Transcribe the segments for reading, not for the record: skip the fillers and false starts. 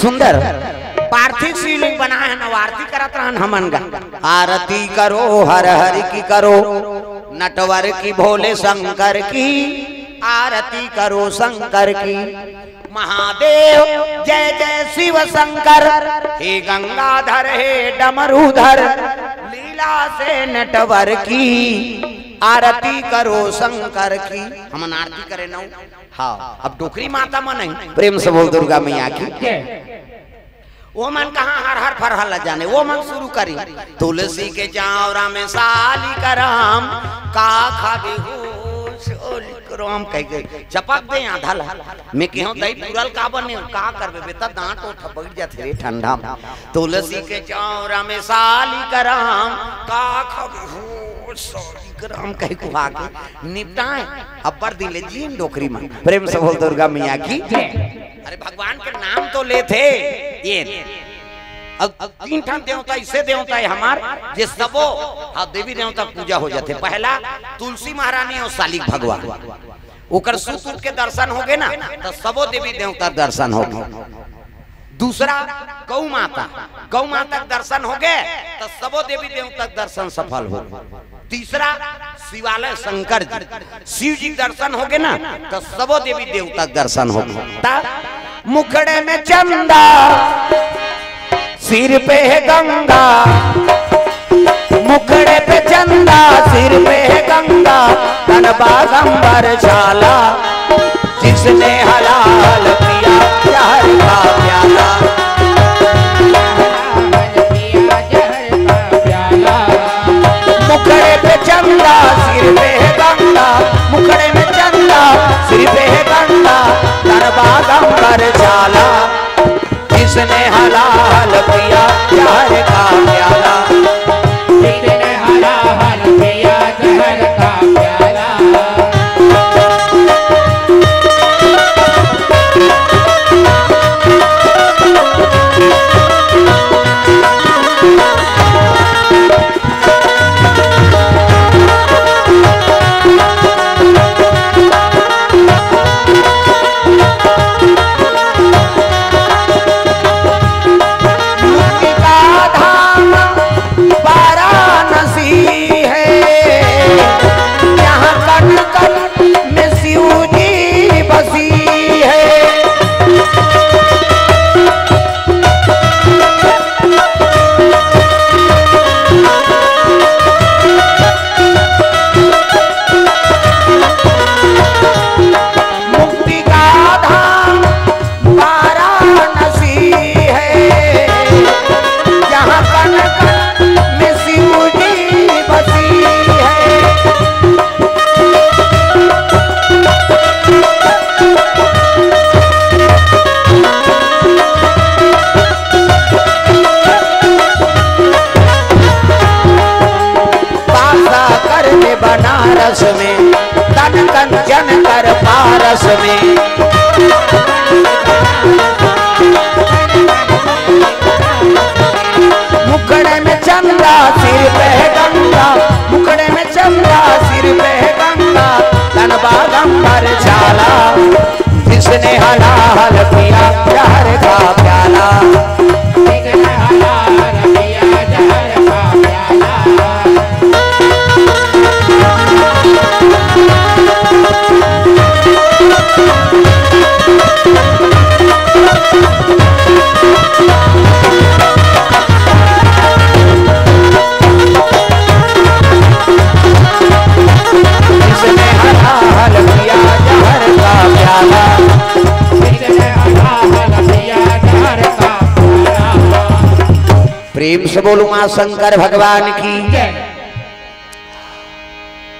सुंदर पार्थिव शिवलिंग बना है ना, आरती करत रहन हमन गा। आरती करो हर हर की करो, नटवर की भोले शंकर की, आरती करो शंकर की। महादेव जय जय शिव शंकर, हे गंगाधर हे डमरूधर, लीला से नटवर की, आरती करो शंकर की। हम आरती करे ना। हाँ, अब डोकरी माता मन नहीं, प्रेम से बोल दुर्गा मैया की। वो मन कहाँ हर हर फरहल जाने, वो मन शुरू करी। तुलसी के जावरा में साली कराम, का खाबी राम कह गए चपक दे आधल मैं कहूं दही तुरल का बने का करबे बेटा, दांत ओ थपक जात रे ठंडा। तुलसी के जावरा में साली कराम, का खाबी हो साली कराम कह को आके निपटाए। अब्बर दिले जीन डोकरी में, प्रेम से बोल दुर्गा मैया की। अरे भगवान के नाम तो ले थे ये। अब 3 ठन देवता इससे देवता है हमार जे सबो देवी देवता पूजा हो जाते। पहला तुलसी महारानी और शालिक भगवान, ओकर सूत के दर्शन हो गए ना तो सबो देवी देवता दर्शन हो गए। दूसरा गौ माता, गौ माता दर्शन हो गए तो सबो देवी देवता दर्शन सफल हो गए। तीसरा शिवालय शंकर जी, शिव जी दर्शन हो गए ना तो सबो देवी देवता दर्शन हो गए। मुखड़े में चंदा, सिर पे है गंगा, मुखड़े पे चंदा, सिर पे है गंगा, तन बागंबर झाला, जिसने हलाल पिया जहर का प्याला, मुखड़े पे चंदा, सिर पे है गंगा, मुखड़े में चंदा, सिर पे है गंगा, तन बागंबर झाला, जिसने हलाल पिया जहर का प्याला, जिसने हलाल पिया जहर का प्याला। बनारस में तन कंचन कर पारस में, मुखड़े में चंदा, सिर पे है गंगा, मुखड़े में चंदा, सिर पे है गंगा, तन बागंबर झाला, जिसने हलाल पिया जहर का प्याला, जिसने हलाल पिया जहर का प्याला। प्रेम से बोलूं मां शंकर भगवान की।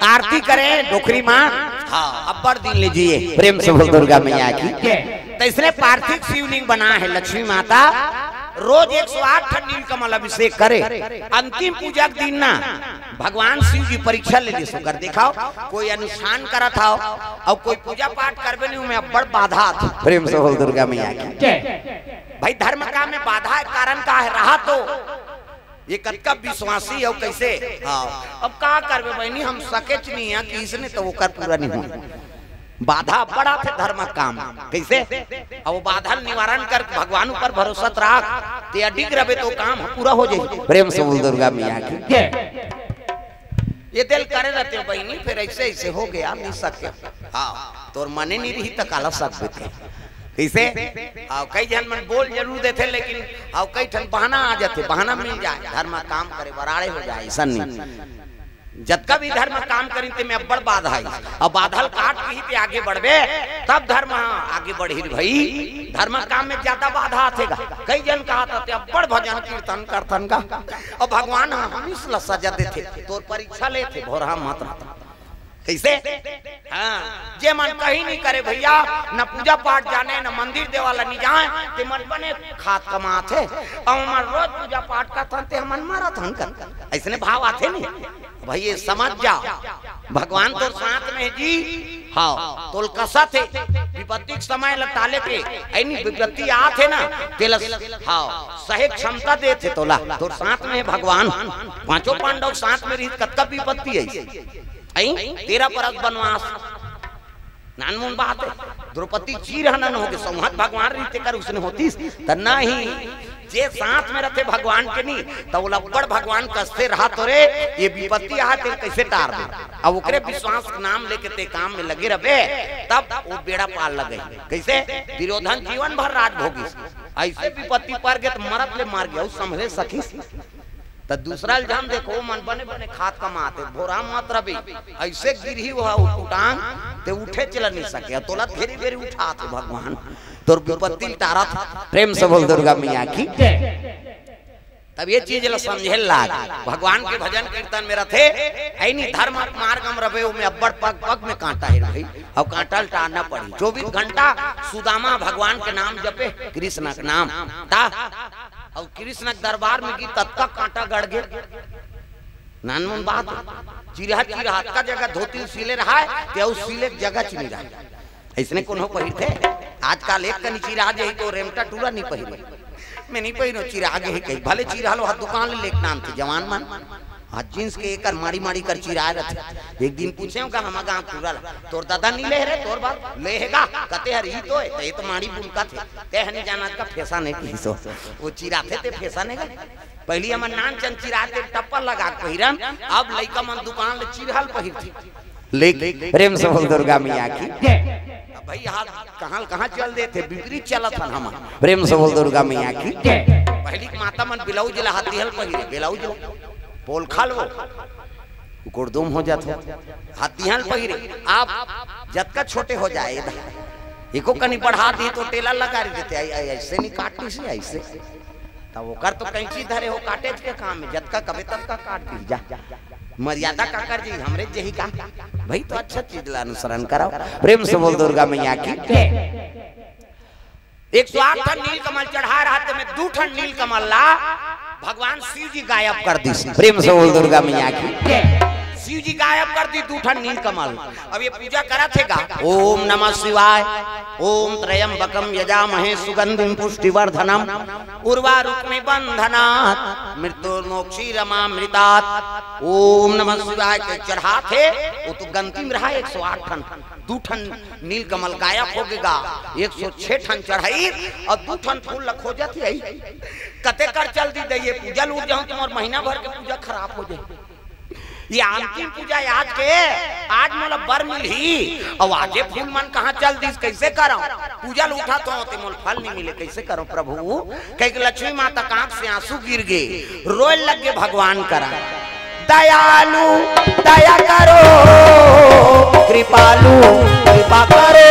आरती करें डोकरी मां। हाँ, अब्बर दिन लीजिए, प्रेम से बोल दुर्गा मैया की। तो इसने पार्थिव शिवलिंग बना है लक्ष्मी माता, रोज 108 नीलकमल अभिषेक करे। अंतिम पूजा के दिन ना भगवान शिव जी परीक्षा ले ली सुकर दिखाओ, कोई अनुष्ठान करत आओ और कोई पूजा पाठ करबे नहीं में अब्बड़ बाधा था। प्रेम से बोल दुर्गा मैया की। भाई धर्म का में बाधा है, कारण का है रहा तो ये कतका विश्वासी है कैसे। हाँ, अब का करबे बहनी, हम सकेच नहीं है कि इसने तो वो कर पूरा नहीं हो। बाधा बड़ा थे धर्म काम कैसे अब वो बाधा निवारण कर भगवान ऊपर भरोसा राख ते अडिग रहे तो काम पूरा हो जाए। प्रेम से बोल दुर्गा मैया की। ये दिल करे रहते हो बहनी फिर ऐसे ऐसे हो गया नहीं सके। हाँ तोर मने नहीं रही तो काला सकते कैसे कई जन मन बोल जरूर देते लेकिन कई ठन बहाना आ जाते बहाना मिल जाए धर्म काम करे बराड़े हो जाए ऐसा नहीं। जब भी धर्म काम करी ते में अब्बड़ बाधा है और बाधल काट के ही ते आगे बढ़बे तब धर्म आगे बढ़ी भाई। धर्म काम में ज्यादा बाधा आतेगा। कई जन कहा था अब्बड़ भजन कीर्तन करतन का और भगवान हम इस सजा देते तोर परीक्षा लेते भोरा मत रहता कैसे। हाँ जे मन कहीं नहीं करे भैया न पूजा पाठ जाने न मंदिर देवाला नहीं जाए ते मन बने खात कमाते और मन रोज पूजा पाठ करते ते मन मारा थन कर ऐसने भाव आते नहीं भाई। ये समझ जाओ भगवान तो साथ में जी। हाँ तोल कसा थे विपत्ति समय लटाले पे ऐनी विपत्ति आते ना तेल हाँ सहे क्षमता दे थे तोला तो साथ में भगवान पांचों पांडव साथ में रही कतका विपत्ति है तेरा परस बनवास नानमुन बात है। द्रौपदी चीर हनन हो गए संहत भगवान रीते कर उसने होती तना ही जे साथ में रहते भगवान के नहीं तो लब्बड़ भगवान कसते रहा तो रे ये विपत्ति आते कैसे टार दे। अब ओकरे विश्वास नाम लेके ते काम में लगे रहे तब वो बेड़ा पार लगे कैसे। दुर्योधन जीवन भर राज भोगी ऐसे विपत्ति पर गए तो मरत ले मार गया संभले सखी तो दूसरा इल्जाम देखो मन बने बने खात कमाते भोरा मत रवि ऐसे गिरी हुआ उठांग ते उठे चल नहीं सके तोला धीरे धीरे उठाते भगवान तोर विपत्ति तारा था। प्रेम से बोल दुर्गा मैया की। तब ये चीज समझे लाग भगवान के भजन कीर्तन में रथे ऐनी धर्म मार्ग में रहे में अब्बड़ पग पग में कांटा है भाई। अब कांटा टारना पड़ी 24 घंटा सुदामा भगवान के नाम जपे कृष्ण के नाम ता और कृष्ण के दरबार में की तत्का कांटा गड़ गए नानमुन बात। चिरहा चिरहा का जगह धोती सीले रहा है ते उस सीले की जगह चिनी रहा ऐसने कोनो पहिर थे आजकल एक कनी चिरहा जे तो रेमटा टूरा नहीं पहिरे मैं नहीं पहिरो चिरहा गे ही कहीं भले चिरहा लो दुकान ले लेक नाम थे जवान मन हाँ जींस के एक मारी मारी कर चिराए रहते। एक दिन पूछे का हम गाँव पूरा तोर दादा नहीं ले रहे तोर बाप लेगा कते हर ही तो ये तो मारी बुनका थे ते नहीं जाना का फैसा नहीं पीसो वो चिराते थे फैसा नहीं पहली हम नान चंद चिराते टप्पल लगा पहिरन अब लइका मन दुकान ले चिरहल पहिर थी लेक। प्रेम से बोल दुर्गा मैया की। भाई हाथ कहाँ चल देते विपरीत चलत हन हम। प्रेम से बोल दुर्गा मैया की। पहली माता मन ब्लाउज ला हाथी हल पहिरे ब्लाउज पोल खाल वो गुड़दुम हो जाते हाथियान पहिरे आप जब का छोटे हो जाए एको कनी बढ़ा दी तो टेला लगा देते ऐसे नहीं काटनी से ऐसे तब वो कर तो कैंची धरे हो काटे के काम में जब का कभी तब का काट दी जा मर्यादा का कर जी हमरे यही का भाई तो अच्छा चीज ला अनुसरण कराओ। प्रेम से बोल दुर्गा मैया की। 108 ठन नील कमल चढ़ा रहा थे मैं 2 ठन नील कमल ला भगवान शिव जी गायब कर दी। प्रेम से बोल दुर्गा मैया की। शिव जी गायब कर दी 2 ठन नील कमल। अब ये पूजा करा थे ओम नमः शिवाय ओम त्रयंबकम यजामहे सुगंधिम पुष्टिवर्धनम उर्वारुकमिव बंधनात् मृत्युर्मोक्षीरमामृतात्। ओम नमः शिवाय के चढ़ा थे वो तो गंती में रहा 108 ठन 2 ठन नील कमल गायब हो गएगा 106 ठन चढ़ाई और 2 ठन फूल लखो जाती कते कर चल दी दे पूजा लूट जाऊं तुम्हार महीना भर के पूजा खराब हो जाए। ये अंतिम पूजा आज के आज मोला बर मिल ही और आगे फूल मन कहाँ चल दी कैसे करो पूजा उठा तो मोल फल नहीं मिले कैसे करो प्रभु कई लक्ष्मी माता का आंख से आंसू गिर गए रोए लग गए भगवान करा दयालु दया करो कृपालु कृपा करो